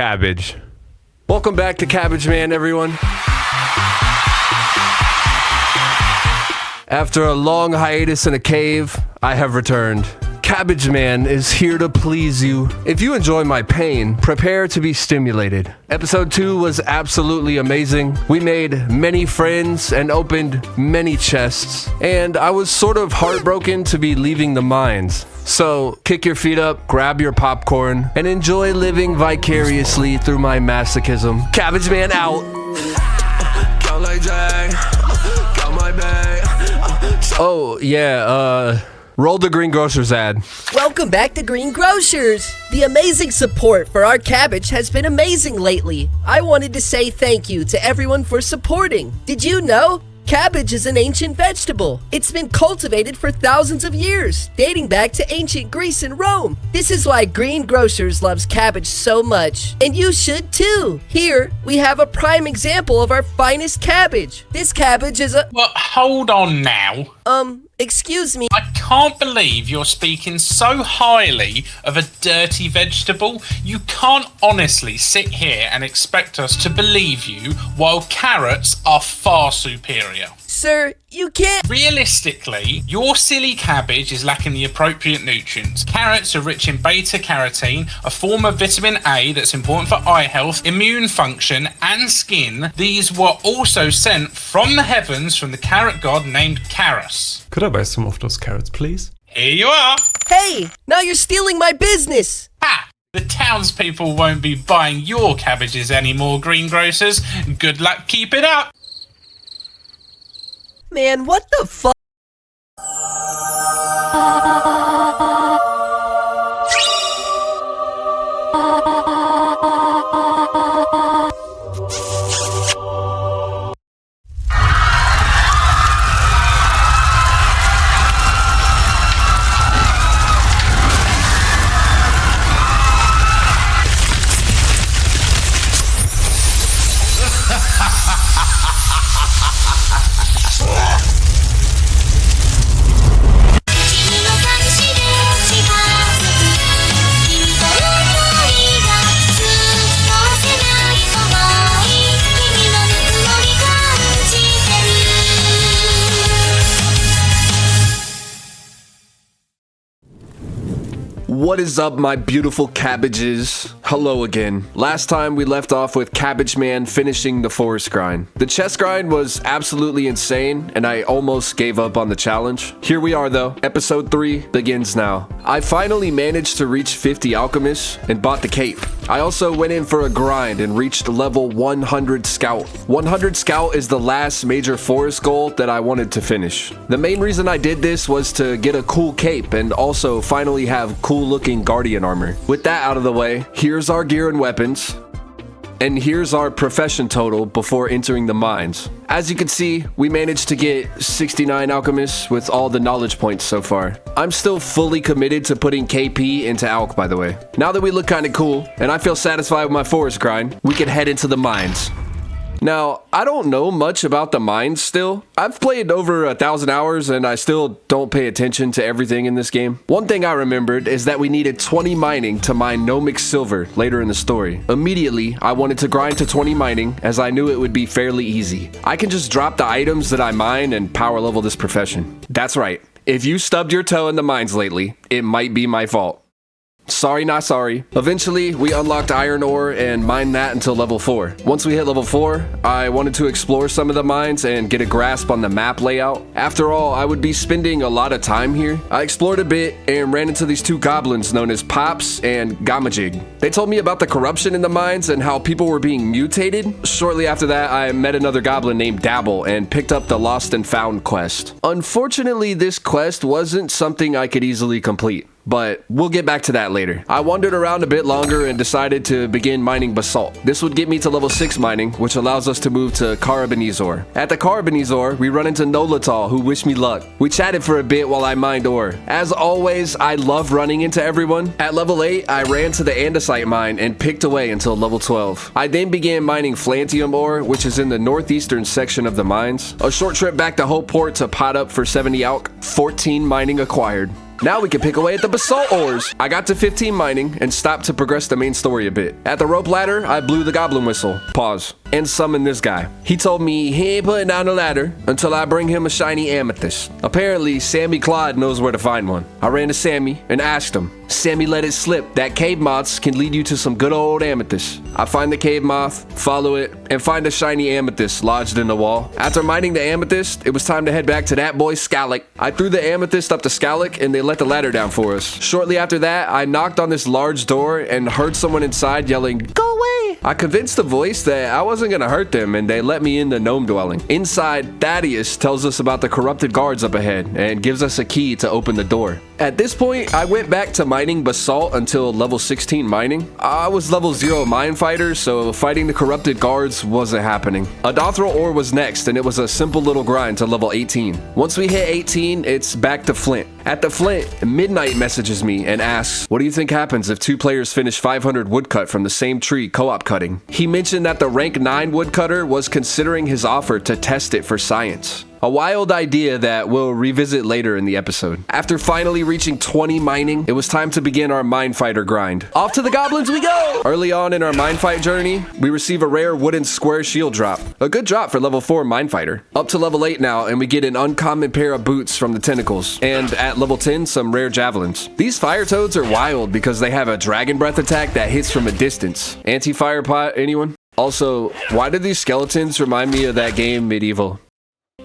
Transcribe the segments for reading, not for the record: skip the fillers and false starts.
cabbage. Welcome back to Cabbage Man, everyone. After a long hiatus in a cave, I have returned. Cabbage Man is here to please you. If you enjoy my pain, prepare to be stimulated. Episode 2 was absolutely amazing. We made many friends and opened many chests, and I was sort of heartbroken to be leaving the mines. So, kick your feet up, grab your popcorn, and enjoy living vicariously through my masochism. Cabbage Man out. Oh, yeah, roll the Green Grocers ad. Welcome back to Green Grocers. The amazing support for our cabbage has been amazing lately. I wanted to say thank you to everyone for supporting. Did you know? Cabbage is an ancient vegetable. It's been cultivated for thousands of years, dating back to ancient Greece and Rome. This is why Green Grocers loves cabbage so much, and you should too. Here, we have a prime example of our finest cabbage. This cabbage is a... Well, hold on now. Excuse me. I can't believe you're speaking so highly of a dirty vegetable. You can't honestly sit here and expect us to believe you while carrots are far superior. Sir, you can't... Realistically, your silly cabbage is lacking the appropriate nutrients. Carrots are rich in beta-carotene, a form of vitamin A that's important for eye health, immune function, and skin. These were also sent from the heavens from the carrot god named Carus. Could I buy some of those carrots, please? Here you are. Hey, now you're stealing my business. Ha! The townspeople won't be buying your cabbages anymore, Green Grocers. Good luck, keep it up. Man, what the fuck? What is up, my beautiful cabbages? Hello again. Last time we left off with Cabbage Man finishing the forest grind. The chest grind was absolutely insane, and I almost gave up on the challenge. Here we are though. Episode 3 begins now. I finally managed to reach 50 alchemists and bought the cape. I also went in for a grind and reached level 100 scout. 100 scout is the last major forest goal that I wanted to finish. The main reason I did this was to get a cool cape and also finally have cool looking guardian armor. With that out of the way, here's our gear and weapons. And here's our profession total before entering the mines. As you can see, we managed to get 69 alchemists with all the knowledge points so far. I'm still fully committed to putting KP into Alch, by the way. Now that we look kinda cool, and I feel satisfied with my forest grind, we can head into the mines. Now, I don't know much about the mines still. I've played over 1,000 hours and I still don't pay attention to everything in this game. One thing I remembered is that we needed 20 mining to mine Gnomic silver later in the story. Immediately, I wanted to grind to 20 mining as I knew it would be fairly easy. I can just drop the items that I mine and power level this profession. That's right. If you stubbed your toe in the mines lately, it might be my fault. Sorry, not sorry. Eventually, we unlocked iron ore and mined that until level 4. Once we hit level 4, I wanted to explore some of the mines and get a grasp on the map layout. After all, I would be spending a lot of time here. I explored a bit and ran into these two goblins known as Pops and Gamajig. They told me about the corruption in the mines and how people were being mutated. Shortly after that, I met another goblin named Dabble and picked up the Lost and Found quest. Unfortunately, this quest wasn't something I could easily complete, but we'll get back to that later. I wandered around a bit longer and decided to begin mining basalt. This would get me to level 6 mining, which allows us to move to Carabanizor. At the Carabanizor, we run into Nolotal, who wished me luck. We chatted for a bit while I mined ore. As always, I love running into everyone. At level 8, I ran to the andesite mine and picked away until level 12. I then began mining Flantium ore, which is in the northeastern section of the mines. A short trip back to Hope Port to pot up for 70 alch, 14 mining acquired. Now we can pick away at the basalt ores. I got to 15 mining and stopped to progress the main story a bit. At the rope ladder, I blew the goblin whistle. Pause. And summoned this guy. He told me he ain't putting down the ladder until I bring him a shiny amethyst. Apparently, Sammy Claude knows where to find one. I ran to Sammy and asked him. Sammy let it slip that cave moths can lead you to some good old amethyst. I find the cave moth, follow it, and find a shiny amethyst lodged in the wall. After mining the amethyst, it was time to head back to that boy Scallick. I threw the amethyst up to Scallick and they let the ladder down for us. Shortly after that, I knocked on this large door and heard someone inside yelling, "Go away!" I convinced the voice that I wasn't gonna hurt them and they let me in the gnome dwelling. Inside, Thaddeus tells us about the corrupted guards up ahead and gives us a key to open the door. At this point, I went back to mining basalt until level 16 mining. I was level 0 mine fighter, so fighting the corrupted guards wasn't happening. A Dothril ore was next, and it was a simple little grind to level 18. Once we hit 18, it's back to Flint. At the Flint, Midnight messages me and asks, "What do you think happens if 2 players finish 500 woodcut from the same tree co-op cutting?" He mentioned that the rank 9 woodcutter was considering his offer to test it for science. A wild idea that we'll revisit later in the episode. After finally reaching 20 mining, it was time to begin our mine fighter grind. Off to the goblins we go! Early on in our mine fight journey, we receive a rare wooden square shield drop. A good drop for level 4 mine fighter. Up to level 8 now, and we get an uncommon pair of boots from the tentacles. And at level 10, some rare javelins. These fire toads are wild because they have a dragon breath attack that hits from a distance. Anti-fire pot, anyone? Also, why do these skeletons remind me of that game Medieval?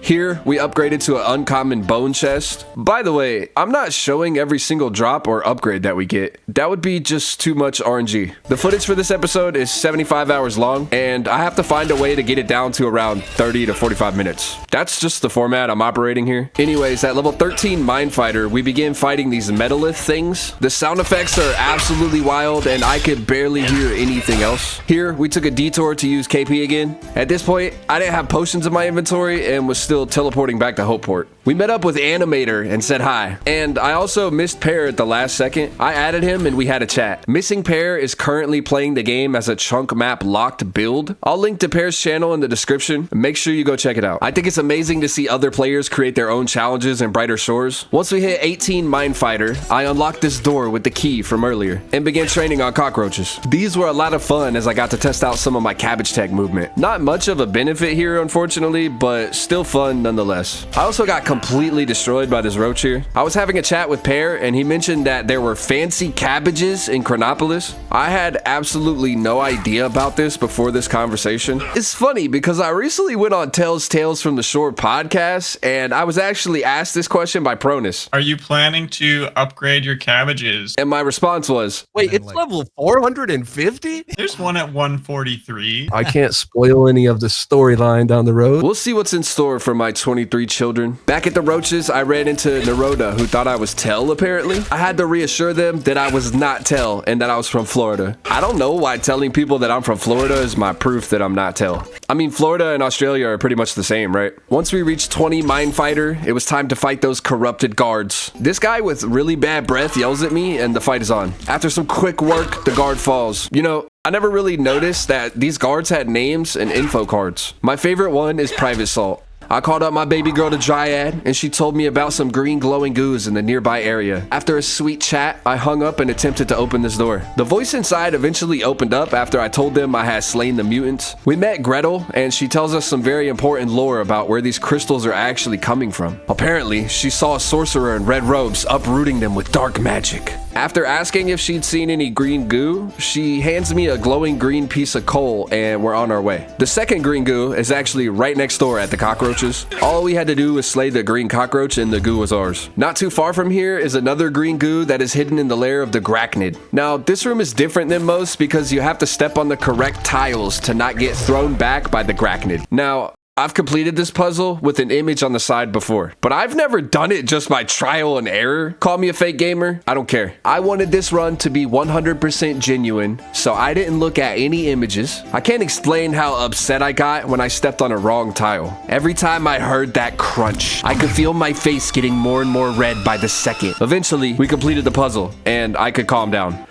Here, we upgraded to an uncommon bone chest. By the way, I'm not showing every single drop or upgrade that we get. That would be just too much RNG. The footage for this episode is 75 hours long, and I have to find a way to get it down to around 30 to 45 minutes. That's just the format I'm operating here. Anyways, at level 13 Mine Fighter, we begin fighting these metallith things. The sound effects are absolutely wild, and I could barely hear anything else. Here, we took a detour to use KP again. At this point, I didn't have potions in my inventory and was still teleporting back to Hopeport. We met up with Animator and said hi. And I also missed Pear at the last second. I added him and we had a chat. Missing Pear is currently playing the game as a chunk map locked build. I'll link to Pear's channel in the description. Make sure you go check it out. I think it's amazing to see other players create their own challenges in Brighter Shores. Once we hit 18 Mine Fighter, I unlocked this door with the key from earlier and began training on cockroaches. These were a lot of fun as I got to test out some of my cabbage tech movement. Not much of a benefit here, unfortunately, but still fun nonetheless. I also got completely destroyed by this roach here. I was having a chat with Pear and he mentioned that there were fancy cabbages in Chronopolis. I had absolutely no idea about this before this conversation. It's funny because I recently went on Tell's Tales from the Shore podcast and I was actually asked this question by Pronus. Are you planning to upgrade your cabbages? And my response was, wait, it's level 450? There's one at 143. I can't spoil any of the storyline down the road. We'll see what's in store for my 23 children. Back at the roaches, I ran into Neroda, who thought I was Tell, apparently. I had to reassure them that I was not Tell and that I was from Florida. I don't know why telling people that I'm from Florida is my proof that I'm not Tell. I mean, Florida and Australia are pretty much the same, right? Once we reached 20 Mine Fighter, it was time to fight those corrupted guards. This guy with really bad breath yells at me and the fight is on. After some quick work, the guard falls. You know, I never really noticed that these guards had names and info cards. My favorite one is Private Salt. I called up my baby girl to Dryad, and she told me about some green glowing goos in the nearby area. After a sweet chat, I hung up and attempted to open this door. The voice inside eventually opened up after I told them I had slain the mutants. We met Gretel, and she tells us some very important lore about where these crystals are actually coming from. Apparently, she saw a sorcerer in red robes uprooting them with dark magic. After asking if she'd seen any green goo, she hands me a glowing green piece of coal and we're on our way. The second green goo is actually right next door at the cockroaches. All we had to do was slay the green cockroach and the goo was ours. Not too far from here is another green goo that is hidden in the lair of the Grachnid. Now, this room is different than most because you have to step on the correct tiles to not get thrown back by the Grachnid. Now, I've completed this puzzle with an image on the side before, but I've never done it just by trial and error. Call me a fake gamer, I don't care. I wanted this run to be 100% genuine, so I didn't look at any images. I can't explain how upset I got when I stepped on a wrong tile. Every time I heard that crunch, I could feel my face getting more and more red by the second. Eventually, we completed the puzzle, and I could calm down.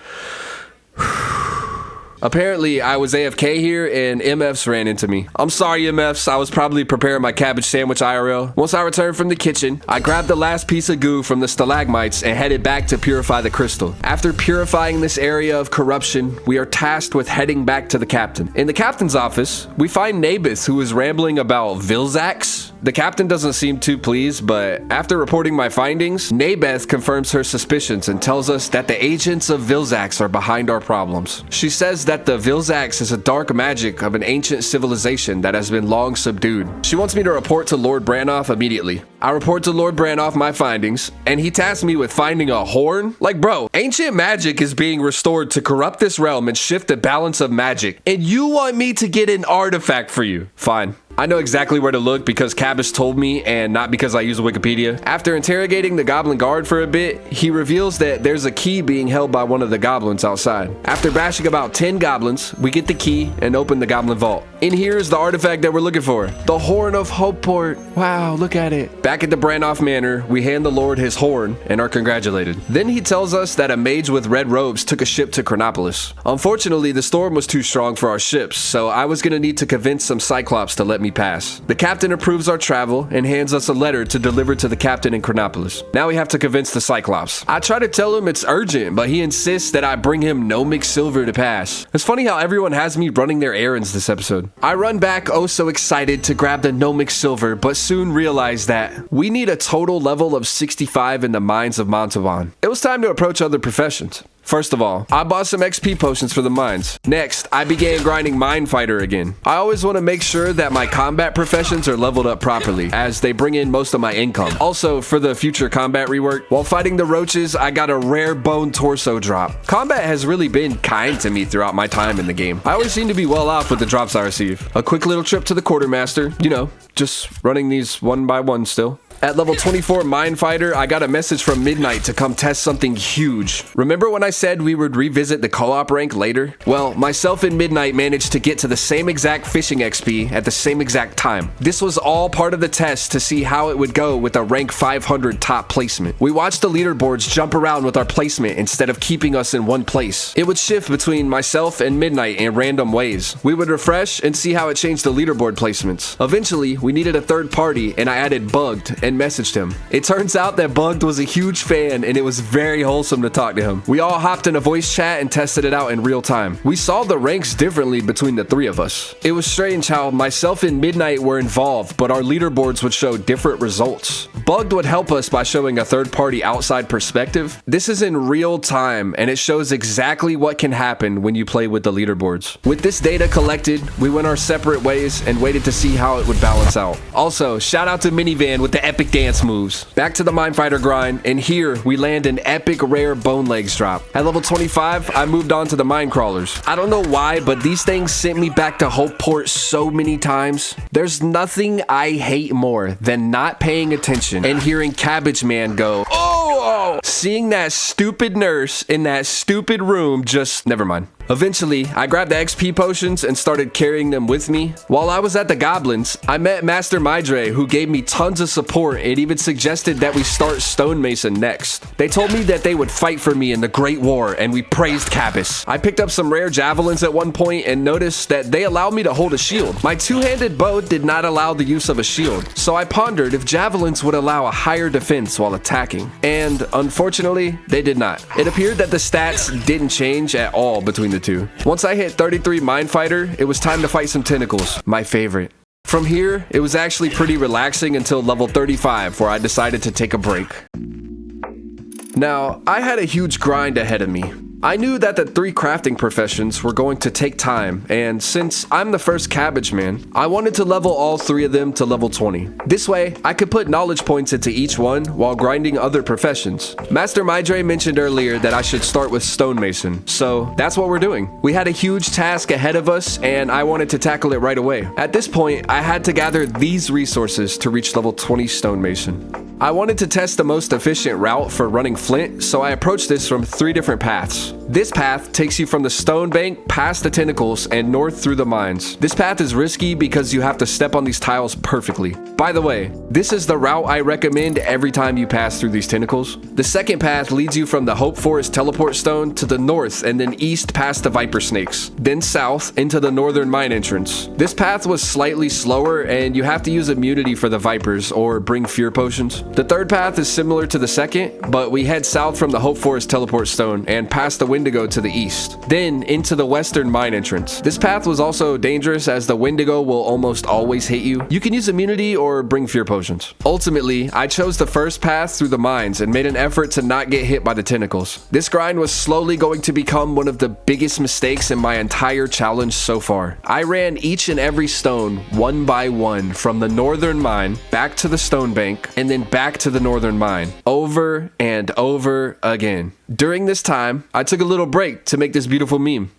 Apparently, I was AFK here and MFs ran into me. I'm sorry, MFs. I was probably preparing my cabbage sandwich IRL. Once I returned from the kitchen, I grabbed the last piece of goo from the stalagmites and headed back to purify the crystal. After purifying this area of corruption, we are tasked with heading back to the captain. In the captain's office, we find Nabith, who is rambling about Vilzax. The captain doesn't seem too pleased, but after reporting my findings, Nabeth confirms her suspicions and tells us that the agents of Vilzax are behind our problems. She says that the Vilzax is a dark magic of an ancient civilization that has been long subdued. She wants me to report to Lord Brannoff immediately. I report to Lord Brannoff my findings, and he tasks me with finding a horn. Like, bro, ancient magic is being restored to corrupt this realm and shift the balance of magic, and you want me to get an artifact for you? Fine. I know exactly where to look because Cabbage told me and not because I use Wikipedia. After interrogating the goblin guard for a bit, he reveals that there's a key being held by one of the goblins outside. After bashing about 10 goblins, we get the key and open the goblin vault. In here is the artifact that we're looking for. The Horn of Hopeport. Wow, look at it. Back at the Brannoff Manor, we hand the Lord his horn and are congratulated. Then he tells us that a mage with red robes took a ship to Chronopolis. Unfortunately, the storm was too strong for our ships, so I was gonna need to convince some Cyclops to let me pass. The captain approves our travel and hands us a letter to deliver to the captain in Chronopolis. Now we have to convince the Cyclops. I try to tell him it's urgent, but he insists that I bring him no mixed silver to pass. It's funny how everyone has me running their errands this episode. I run back oh so excited to grab the no mixed silver, but soon realize that we need a total level of 65 in the mines of Montauban. It was time to approach other professions. First of all, I bought some XP potions for the mines. Next, I began grinding Mine Fighter again. I always want to make sure that my combat professions are leveled up properly, as they bring in most of my income. Also, for the future combat rework, while fighting the roaches, I got a rare bone torso drop. Combat has really been kind to me throughout my time in the game. I always seem to be well off with the drops I receive. A quick little trip to the quartermaster, you know, just running these one by one still. At level 24 Mine Fighter, I got a message from Midnight to come test something huge. Remember when I said we would revisit the co-op rank later? Well, myself and Midnight managed to get to the same exact fishing XP at the same exact time. This was all part of the test to see how it would go with a rank 500 top placement. We watched the leaderboards jump around with our placement instead of keeping us in one place. It would shift between myself and Midnight in random ways. We would refresh and see how it changed the leaderboard placements. Eventually, we needed a third party and I added Bugged and messaged him. It turns out that Bugged was a huge fan and it was very wholesome to talk to him. We all hopped in a voice chat and tested it out in real time. We saw the ranks differently between the three of us. It was strange how myself and Midnight were involved, but our leaderboards would show different results. Bugged would help us by showing a third party outside perspective. This is in real time and it shows exactly what can happen when you play with the leaderboards. With this data collected, we went our separate ways and waited to see how it would balance out. Also, shout out to Minivan with the epic dance moves. Back to the Mine Fighter grind, and here we land an epic rare bone legs drop. At level 25, I moved on to the mine crawlers. I don't know why, but these things sent me back to Hopeport so many times. There's nothing I hate more than not paying attention and hearing CABBAGEMAN go, oh! Seeing that stupid nurse in that stupid room just, never mind. Eventually, I grabbed the XP potions and started carrying them with me. While I was at the goblins, I met Master Mydre, who gave me tons of support and even suggested that we start Stonemason next. They told me that they would fight for me in the Great War, and we praised Cabbage. I picked up some rare javelins at one point and noticed that they allowed me to hold a shield. My two-handed bow did not allow the use of a shield, so I pondered if javelins would allow a higher defense while attacking. And unfortunately, they did not. It appeared that the stats didn't change at all between the two. Once I hit 33 Mine Fighter, it was time to fight some tentacles, my favorite. From here, it was actually pretty relaxing until level 35, where I decided to take a break. Now, I had a huge grind ahead of me. I knew that the 3 crafting professions were going to take time, and since I'm the first CABBAGEMAN, I wanted to level all 3 of them to level 20. This way, I could put knowledge points into each one while grinding other professions. Master Mydre mentioned earlier that I should start with Stonemason, so that's what we're doing. We had a huge task ahead of us, and I wanted to tackle it right away. At this point, I had to gather these resources to reach level 20 Stonemason. I wanted to test the most efficient route for running flint, so I approached this from 3 different paths. This path takes you from the stone bank past the tentacles and north through the mines. This path is risky because you have to step on these tiles perfectly. By the way, this is the route I recommend every time you pass through these tentacles. The second path leads you from the Hope Forest teleport stone to the north and then east past the viper snakes, then south into the northern mine entrance. This path was slightly slower and you have to use immunity for the vipers or bring fear potions. The third path is similar to the second, but we head south from the Hope Forest teleport stone and past the Wendigo to the east, then into the western mine entrance. This path was also dangerous as the Wendigo will almost always hit you. You can use immunity or bring fear potions. Ultimately, I chose the first path through the mines and made an effort to not get hit by the tentacles. This grind was slowly going to become one of the biggest mistakes in my entire challenge so far. I ran each and every stone one by one from the northern mine back to the stone bank and then back to the northern mine over and over again. During this time, I took a little break to make this beautiful meme.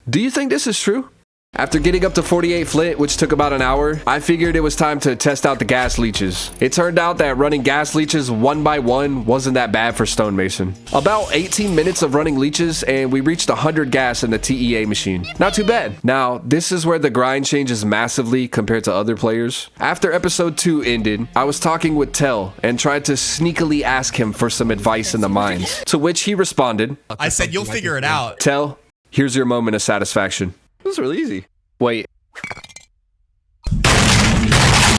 Do you think this is true? After getting up to 48 flint, which took about an hour, I figured it was time to test out the gas leeches. It turned out that running gas leeches one by one wasn't that bad for Stonemason. About 18 minutes of running leeches and we reached 100 gas in the TEA machine. Not too bad. Now, this is where the grind changes massively compared to other players. After episode 2 ended, I was talking with Tell and tried to sneakily ask him for some advice in the mines, to which he responded, I said, you'll figure it out. Tell, here's your moment of satisfaction. This is really easy. Wait.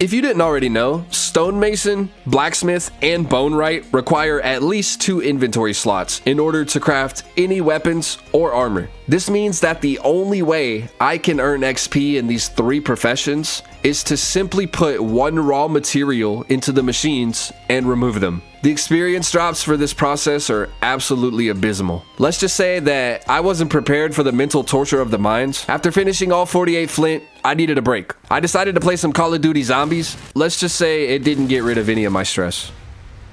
If you didn't already know, Stonemason, Blacksmith, and Bone-wright require at least 2 inventory slots in order to craft any weapons or armor. This means that the only way I can earn XP in these 3 professions is to simply put 1 raw material into the machines and remove them. The experience drops for this process are absolutely abysmal. Let's just say that I wasn't prepared for the mental torture of the mines. After finishing all 48 flint, I needed a break. I decided to play some Call of Duty Zombies. Let's just say it didn't get rid of any of my stress.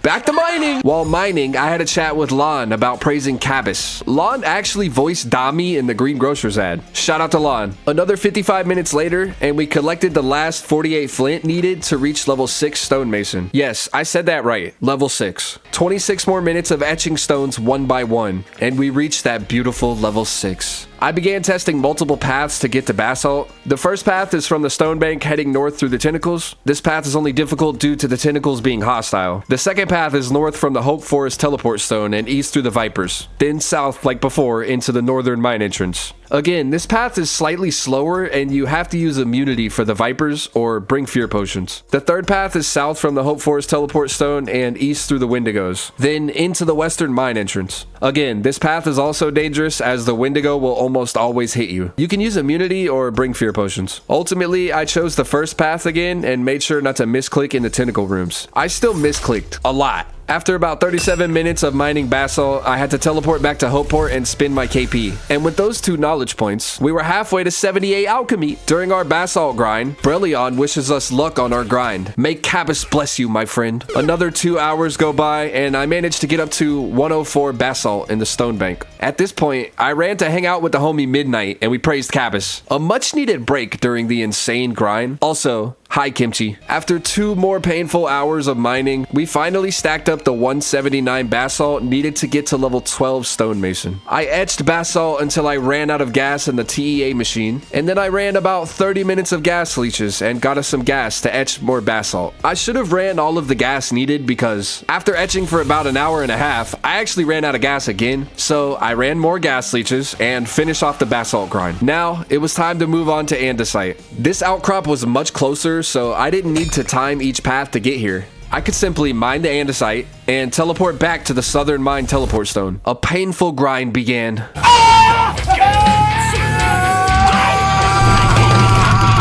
Back to mining! While mining, I had a chat with Lon about praising Cabbage. Lon actually voiced Dami in the Green Grocers ad. Shout out to Lon. Another 55 minutes later, and we collected the last 48 flint needed to reach level 6 stonemason. Yes, I said that right. Level 6. 26 more minutes of etching stones one by one, and we reached that beautiful level 6. I began testing multiple paths to get to basalt. The first path is from the stone bank heading north through the tentacles. This path is only difficult due to the tentacles being hostile. The second path is north from the Hope Forest teleport stone and east through the vipers, then south like before into the northern mine entrance. Again, this path is slightly slower and you have to use immunity for the vipers or bring fear potions. The third path is south from the Hope Forest teleport stone and east through the Wendigos, then into the western mine entrance. Again, this path is also dangerous as the Wendigo will almost always hit you. You can use immunity or bring fear potions. Ultimately, I chose the first path again and made sure not to misclick in the tentacle rooms. I still misclicked a lot. After about 37 minutes of mining basalt, I had to teleport back to Hopeport and spin my KP. And with those 2 knowledge points, we were halfway to 78 alchemy. During our basalt grind, Brelion wishes us luck on our grind. May Cabbage bless you, my friend. Another 2 hours go by and I managed to get up to 104 basalt in the stone bank. At this point, I ran to hang out with the homie Midnight and we praised Cabbage. A much needed break during the insane grind. Also, hi Kimchi. After 2 more painful hours of mining, we finally stacked up the 179 basalt needed to get to level 12 stonemason. I etched basalt until I ran out of gas in the TEA machine, and then I ran about 30 minutes of gas leeches and got us some gas to etch more basalt. I should have ran all of the gas needed because after etching for about an hour and a half, I actually ran out of gas again, so I ran more gas leeches and finished off the basalt grind. Now, it was time to move on to andesite. This outcrop was much closer, so I didn't need to time each path to get here. I could simply mine the andesite and teleport back to the southern mine teleport stone. A painful grind began.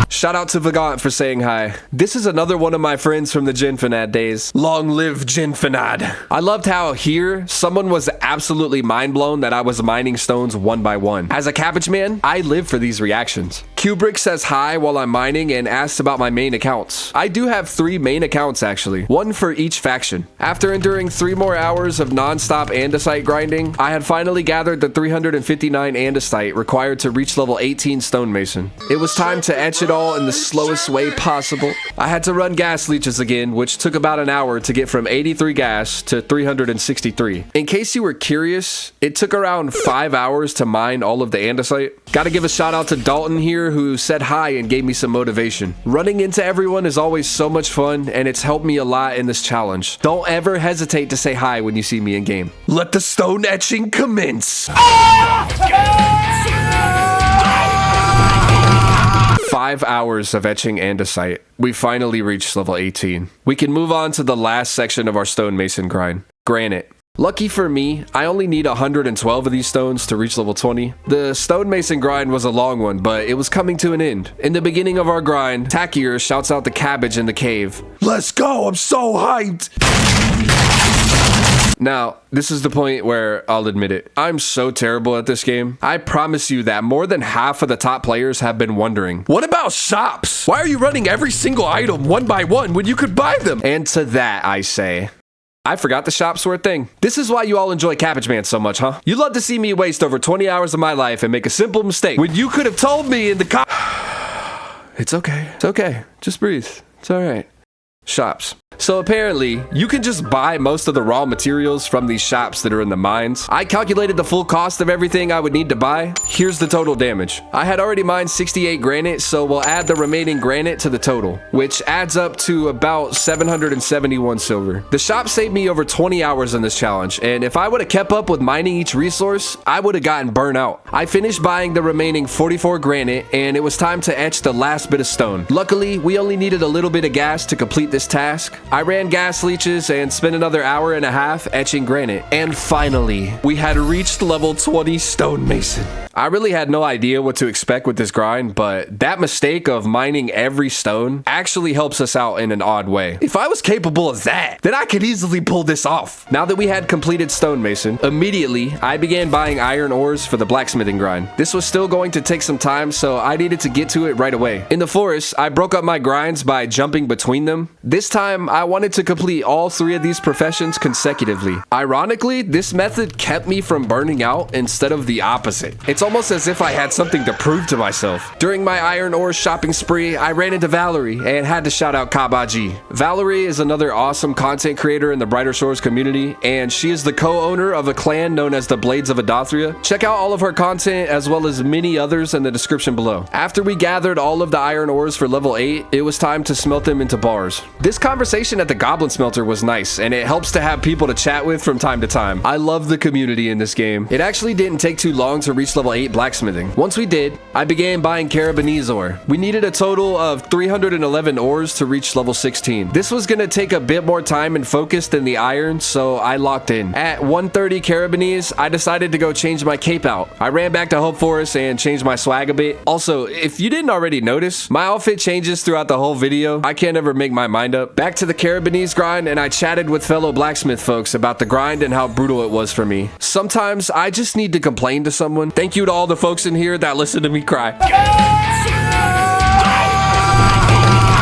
Shout out to Vagant for saying hi. This is another one of my friends from the Genfinad days. Long live Genfinad. I loved how here, someone was absolutely mind blown that I was mining stones one by one. As a cabbage man, I live for these reactions. Kubrick says hi while I'm mining and asks about my main accounts. I do have 3 main accounts actually, one for each faction. After enduring 3 more hours of non-stop andesite grinding, I had finally gathered the 359 andesite required to reach level 18 stonemason. It was time to etch it all all in the slowest way possible. I had to run gas leeches again, which took about an hour to get from 83 gas to 363. In case you were curious, it took around 5 hours to mine all of the andesite. Gotta give a shout out to Dalton here, who said hi and gave me some motivation. Running into everyone is always so much fun, and it's helped me a lot in this challenge. Don't ever hesitate to say hi when you see me in game. Let the stone etching commence. 5 hours of etching andesite. We finally reached level 18. We can move on to the last section of our stonemason grind, granite. Lucky for me, I only need 112 of these stones to reach level 20. The stonemason grind was a long one, but it was coming to an end. In the beginning of our grind, Takier shouts out the cabbage in the cave. Let's go, I'm so hyped! Now, this is the point where I'll admit it. I'm so terrible at this game. I promise you that more than half of the top players have been wondering, what about shops? Why are you running every single item one by one when you could buy them? And to that I say, I forgot the shops were a thing. This is why you all enjoy CABBAGEMAN so much, huh? You love to see me waste over 20 hours of my life and make a simple mistake when you could have told me in the It's okay. It's okay. Just breathe. It's all right. Shops. So apparently, you can just buy most of the raw materials from these shops that are in the mines. I calculated the full cost of everything I would need to buy. Here's the total damage. I had already mined 68 granite, so we'll add the remaining granite to the total, which adds up to about 771 silver. The shop saved me over 20 hours in this challenge, and if I would have kept up with mining each resource, I would have gotten burnt out. I finished buying the remaining 44 granite, and it was time to etch the last bit of stone. Luckily, we only needed a little bit of gas to complete this task. I ran gas leeches and spent another hour and a half etching granite. And finally, we had reached level 20 stonemason. I really had no idea what to expect with this grind, but that mistake of mining every stone actually helps us out in an odd way. If I was capable of that, then I could easily pull this off. Now that we had completed stonemason, immediately I began buying iron ores for the blacksmithing grind. This was still going to take some time, so I needed to get to it right away. In the forest, I broke up my grinds by jumping between them. This time, I wanted to complete all 3 of these professions consecutively. Ironically, this method kept me from burning out instead of the opposite. It's almost as if I had something to prove to myself. During my iron ore shopping spree, I ran into Valerie and had to shout out CABBAGE. Valerie is another awesome content creator in the Brighter Shores community, and she is the co-owner of a clan known as the Blades of Adothria. Check out all of her content as well as many others in the description below. After we gathered all of the iron ores for level 8, it was time to smelt them into bars. This conversation at the Goblin Smelter was nice, and it helps to have people to chat with from time to time. I love the community in this game. It actually didn't take too long to reach level 8 blacksmithing. Once we did, I began buying carabanese ore. We needed a total of 311 ores to reach level 16. This was gonna take a bit more time and focus than the iron, so I locked in. At 130 carabanese, I decided to go change my cape out. I ran back to Hope Forest and changed my swag a bit. Also, if you didn't already notice, my outfit changes throughout the whole video. I can't ever make my mind up. Back to the carabanese grind, and I chatted with fellow blacksmith folks about the grind and how brutal it was for me. Sometimes I just need to complain to someone. Thank you to all the folks in here that listen to me cry.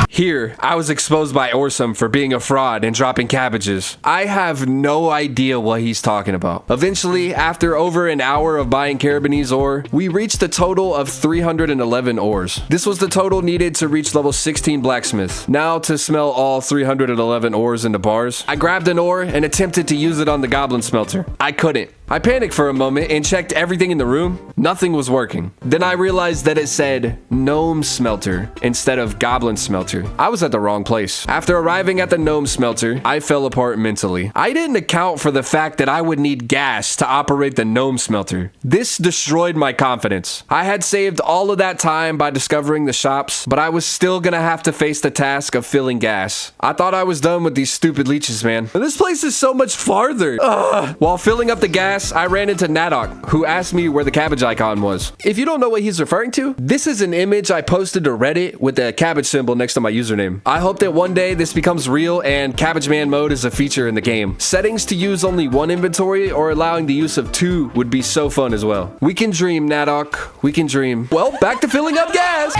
Here, I was exposed by Orsum for being a fraud and dropping cabbages. I have no idea what he's talking about. Eventually, after over an hour of buying carabanese ore, we reached a total of 311 ores. This was the total needed to reach level 16 blacksmith. Now, to smelt all 311 ores into bars, I grabbed an ore and attempted to use it on the goblin smelter. I couldn't. I panicked for a moment and checked everything in the room. Nothing was working. Then I realized that it said gnome smelter instead of goblin smelter. I was at the wrong place. After arriving at the gnome smelter, I fell apart mentally. I didn't account for the fact that I would need gas to operate the gnome smelter. This destroyed my confidence. I had saved all of that time by discovering the shops, but I was still gonna have to face the task of filling gas. I thought I was done with these stupid leeches, man. And this place is so much farther. Ugh. While filling up the gas, I ran into NesQck, who asked me where the cabbage icon was. If you don't know what he's referring to, this is an image I posted to Reddit with the cabbage symbol next to my username. I hope that one day this becomes real and CABBAGEMAN mode is a feature in the game. Settings to use only one inventory or allowing the use of 2 would be so fun as well. We can dream, NesQck. We can dream. Well, back to filling up gas!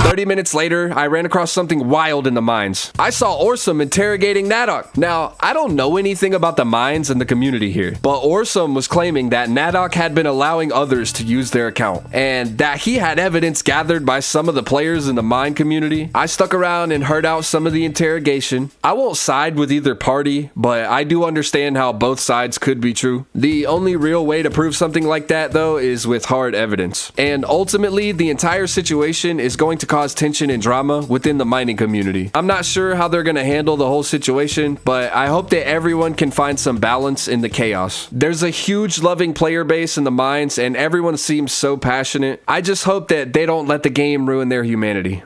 30 minutes later, I ran across something wild in the mines. I saw Orsum interrogating NesQck. Now, I don't know anything about the mines and the community here, but Orsum was claiming that NesQck had been allowing others to use their account, and that he had evidence gathered by some of the players in the mine community. I stuck around and heard out some of the interrogation. I won't side with either party, but I do understand how both sides could be true. The only real way to prove something like that, though, is with hard evidence. And ultimately, the entire situation is going to cause tension and drama within the mining community. I'm not sure how they're going to handle the whole situation, but I hope that everyone can find some balance in the chaos. There's a huge loving player base in the mines, and everyone seems so passionate. I just hope that they don't let the game ruin their humanity.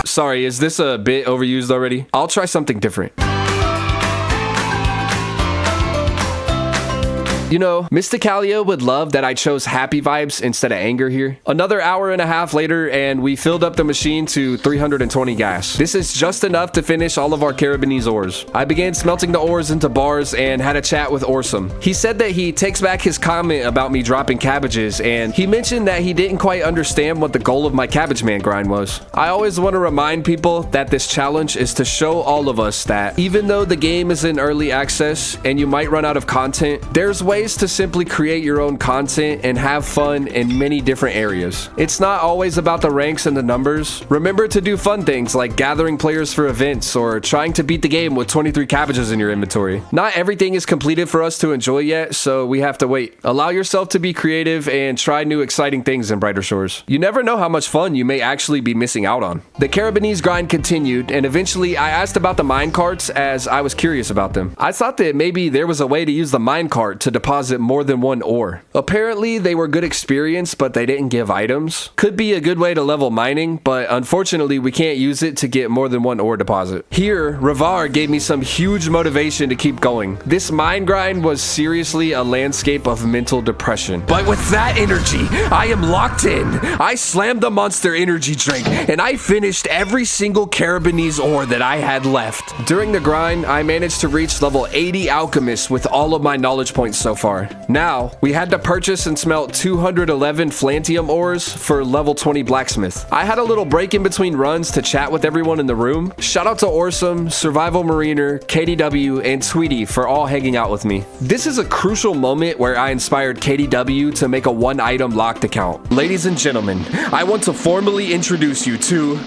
Sorry, is this a bit overused already? I'll try something different. You know, Mysticalia would love that I chose happy vibes instead of anger here. Another hour and a half later, and we filled up the machine to 320 gas. This is just enough to finish all of our Carabinese ores. I began smelting the ores into bars and had a chat with Orsum. He said that he takes back his comment about me dropping cabbages, and he mentioned that he didn't quite understand what the goal of my CABBAGEMAN grind was. I always want to remind people that this challenge is to show all of us that even though the game is in early access and you might run out of content, there's ways to simply create your own content and have fun in many different areas. It's not always about the ranks and the numbers. Remember to do fun things like gathering players for events or trying to beat the game with 23 cabbages in your inventory. Not everything is completed for us to enjoy yet, so we have to wait. Allow yourself to be creative and try new exciting things in Brighter Shores. You never know how much fun you may actually be missing out on. The Carabinese grind continued, and eventually I asked about the mine carts as I was curious about them. I thought that maybe there was a way to use the mine cart to deposit more than one ore. Apparently they were good experience, but they didn't give items. Could be a good way to level mining, but unfortunately we can't use it to get more than one ore deposit. Here, Ravar gave me some huge motivation to keep going. This mine grind was seriously a landscape of mental depression. But with that energy, I am locked in. I slammed the Monster energy drink, and I finished every single Carabinese ore that I had left. During the grind, I managed to reach level 80 Alchemist with all of my knowledge points so far. Now, we had to purchase and smelt 211 Flantium ores for level 20 Blacksmith. I had a little break in between runs to chat with everyone in the room. Shout out to Orsum, Survival Mariner, KDW, and Tweety for all hanging out with me. This is a crucial moment where I inspired KDW to make a one-item locked account. Ladies and gentlemen, I want to formally introduce you to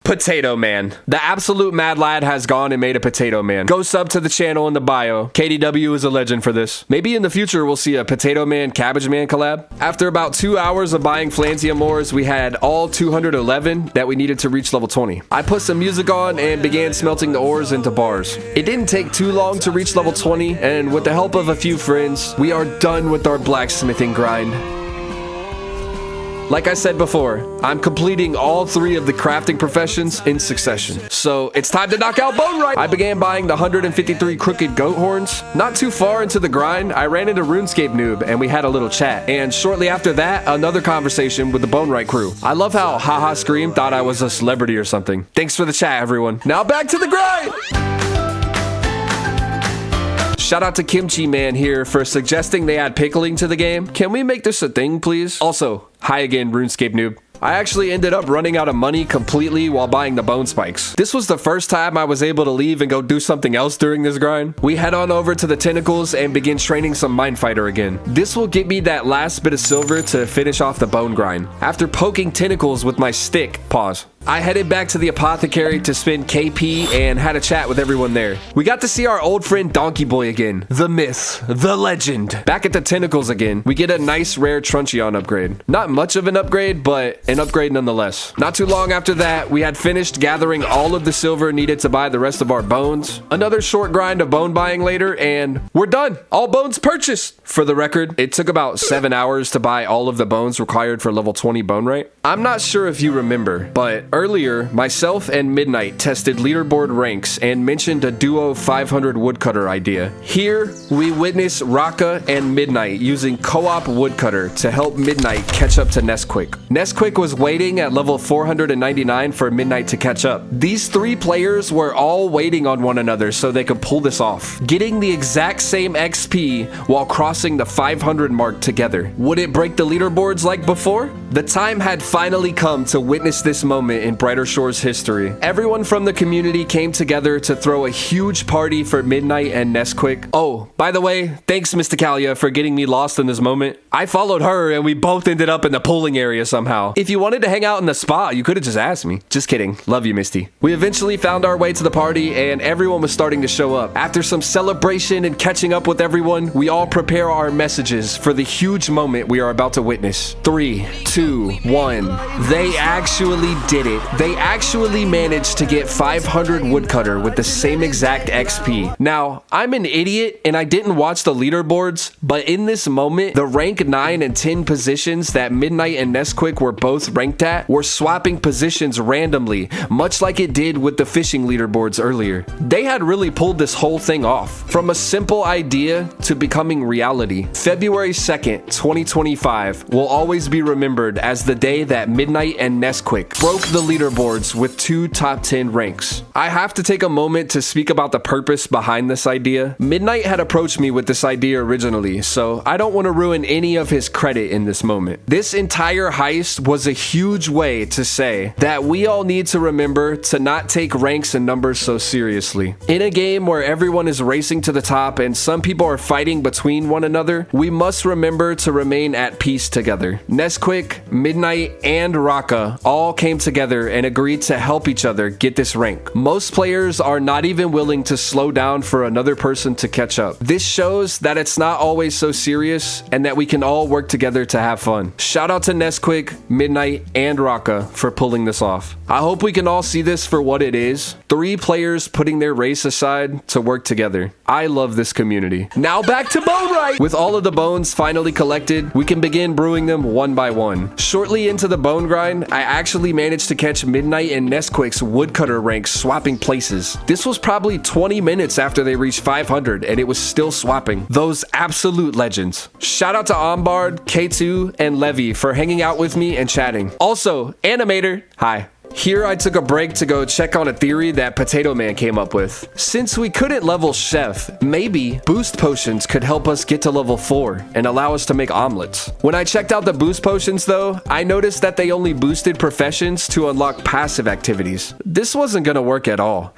Potato Man. The absolute mad lad has gone and made a Potato Man. Go sub to the channel in the bio. KDW is a legend for this. Maybe in the future we'll see a Potato Man CABBAGEMAN collab. After about 2 hours of buying Flantium ores, we had all 211 that we needed to reach level 20. I put some music on and began smelting the ores into bars. It didn't take too long to reach level 20, and with the help of a few friends, we are done with our blacksmithing grind. Like I said before, I'm completing all 3 of the crafting professions in succession. So it's time to knock out Bone-wright. I began buying the 153 crooked goat horns. Not too far into the grind, I ran into RuneScape Noob and we had a little chat. And shortly after that, another conversation with the Bone-wright crew. I love how Haha Scream thought I was a celebrity or something. Thanks for the chat, everyone. Now back to the grind! Shout out to Kimchi Man here for suggesting they add pickling to the game. Can we make this a thing, please? Also, hi again, RuneScape Noob. I actually ended up running out of money completely while buying the bone spikes. This was the first time I was able to leave and go do something else during this grind. We head on over to the tentacles and begin training some mine fighter again. This will get me that last bit of silver to finish off the bone grind. After poking tentacles with my stick, pause, I headed back to the apothecary to spend KP and had a chat with everyone there. We got to see our old friend Donkey Boy again. The myth, the legend. Back at the tentacles again, we get a nice rare Truncheon upgrade. Not much of an upgrade, but an upgrade nonetheless. Not too long after that, we had finished gathering all of the silver needed to buy the rest of our bones. Another short grind of bone buying later, and we're done. All bones purchased. For the record, it took about 7 hours to buy all of the bones required for level 20 Bone-wright. I'm not sure if you remember, but earlier, myself and Midnight tested leaderboard ranks and mentioned a duo 500 woodcutter idea. Here, we witness Raka and Midnight using co-op woodcutter to help Midnight catch up to NesQck. NesQck was waiting at level 499 for Midnight to catch up. These 3 players were all waiting on one another so they could pull this off, getting the exact same XP while crossing the 500 mark together. Would it break the leaderboards like before? The time had finally come to witness this moment in Brighter Shore's history. Everyone from the community came together to throw a huge party for Midnight and NesQck. Oh, by the way, thanks Mysticalia for getting me lost in this moment. I followed her and we both ended up in the pooling area somehow. If you wanted to hang out in the spa, you could have just asked me. Just kidding. Love you, Misty. We eventually found our way to the party and everyone was starting to show up. After some celebration and catching up with everyone, we all prepare our messages for the huge moment we are about to witness. 3, 2, 1. They actually did it. They actually managed to get 500 woodcutter with the same exact XP. Now, I'm an idiot and I didn't watch the leaderboards, but in this moment, the rank 9 and 10 positions that Midnight and NesQck were both ranked at were swapping positions randomly, much like it did with the fishing leaderboards earlier. They had really pulled this whole thing off. From a simple idea to becoming reality. February 2nd, 2025 will always be remembered as the day that Midnight and NesQck broke the leaderboards with 2 top 10 ranks. I have to take a moment to speak about the purpose behind this idea. Midnight had approached me with this idea originally, so I don't want to ruin any of his credit in this moment. This entire heist was a huge way to say that we all need to remember to not take ranks and numbers so seriously. In a game where everyone is racing to the top and some people are fighting between one another, we must remember to remain at peace together. NesQck, Midnight, and Raka all came together and agreed to help each other get this rank. Most players are not even willing to slow down for another person to catch up. This shows that it's not always so serious and that we can all work together to have fun. Shout out to NesQck, Midnight, and Raka for pulling this off. I hope we can all see this for what it is. 3 players putting their race aside to work together. I love this community. Now back to Bone-wright! With all of the bones finally collected, we can begin brewing them one by one. Shortly into the bone grind, I actually managed to catch Midnight and NesQuck's woodcutter ranks swapping places. This was probably 20 minutes after they reached 500 and it was still swapping. Those absolute legends. Shout out to Ombard, K2, and Levy for hanging out with me and chatting. Also, Animator, hi. Here I took a break to go check on a theory that Potato Man came up with. Since we couldn't level Chef, maybe boost potions could help us get to level 4 and allow us to make omelets. When I checked out the boost potions though, I noticed that they only boosted professions to unlock passive activities. This wasn't gonna work at all.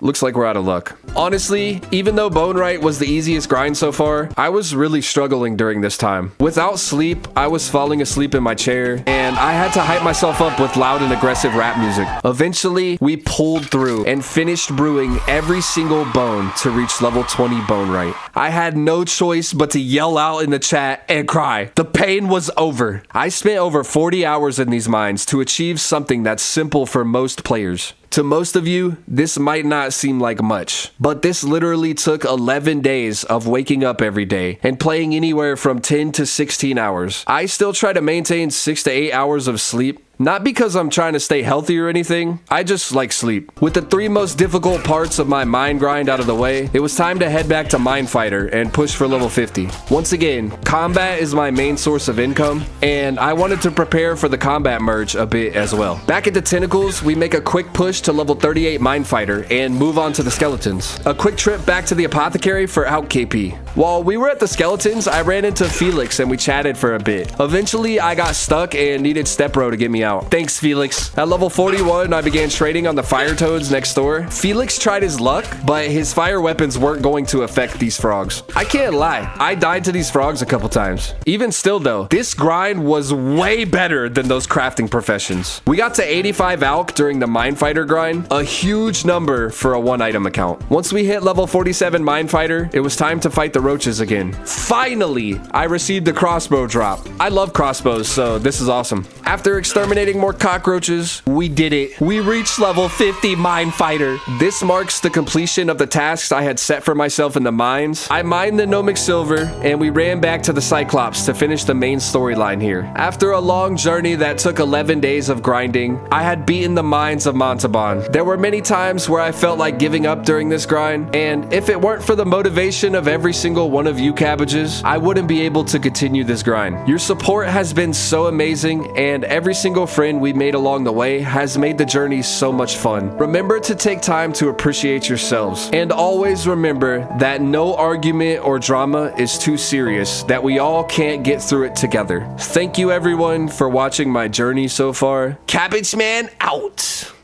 Looks like we're out of luck. Honestly, even though Bone-wright was the easiest grind so far, I was really struggling during this time. Without sleep, I was falling asleep in my chair, and I had to hype myself up with loud and aggressive rap music. Eventually, we pulled through and finished brewing every single bone to reach level 20 Bone-wright. I had no choice but to yell out in the chat and cry. The pain was over. I spent over 40 hours in these mines to achieve something that's simple for most players. To most of you, this might not seem like much, but this literally took 11 days of waking up every day and playing anywhere from 10 to 16 hours. I still try to maintain 6 to 8 hours of sleep. Not because I'm trying to stay healthy or anything, I just like sleep. With the 3 most difficult parts of my mine grind out of the way, it was time to head back to Mine Fighter and push for level 50. Once again, combat is my main source of income, and I wanted to prepare for the combat merge a bit as well. Back at the Tentacles, we make a quick push to level 38 Mine Fighter and move on to the Skeletons. A quick trip back to the Apothecary for out KP. While we were at the Skeletons, I ran into Felix and we chatted for a bit. Eventually, I got stuck and needed Stepbro to get me out. Thanks, Felix. At level 41, I began trading on the fire toads next door. Felix tried his luck, but his fire weapons weren't going to affect these frogs. I can't lie, I died to these frogs a couple times. Even still though, this grind was way better than those crafting professions. We got to 85 alch during the Mine Fighter grind, a huge number for a 1-item account. Once we hit level 47 Mine Fighter, it was time to fight the roaches again. Finally, I received a crossbow drop. I love crossbows, so this is awesome. After exterminating more cockroaches, we did it. We reached level 50 Mine Fighter. This marks the completion of the tasks I had set for myself in the mines. I mined the Gnomic Silver, and we ran back to the Cyclops to finish the main storyline here. After a long journey that took 11 days of grinding, I had beaten the mines of Montalban. There were many times where I felt like giving up during this grind, and if it weren't for the motivation of every single one of you cabbages, I wouldn't be able to continue this grind. Your support has been so amazing, and every single special friend we made along the way has made the journey so much fun. Remember to take time to appreciate yourselves. And always remember that no argument or drama is too serious, that we all can't get through it together. Thank you everyone for watching my journey so far. Cabbage Man out!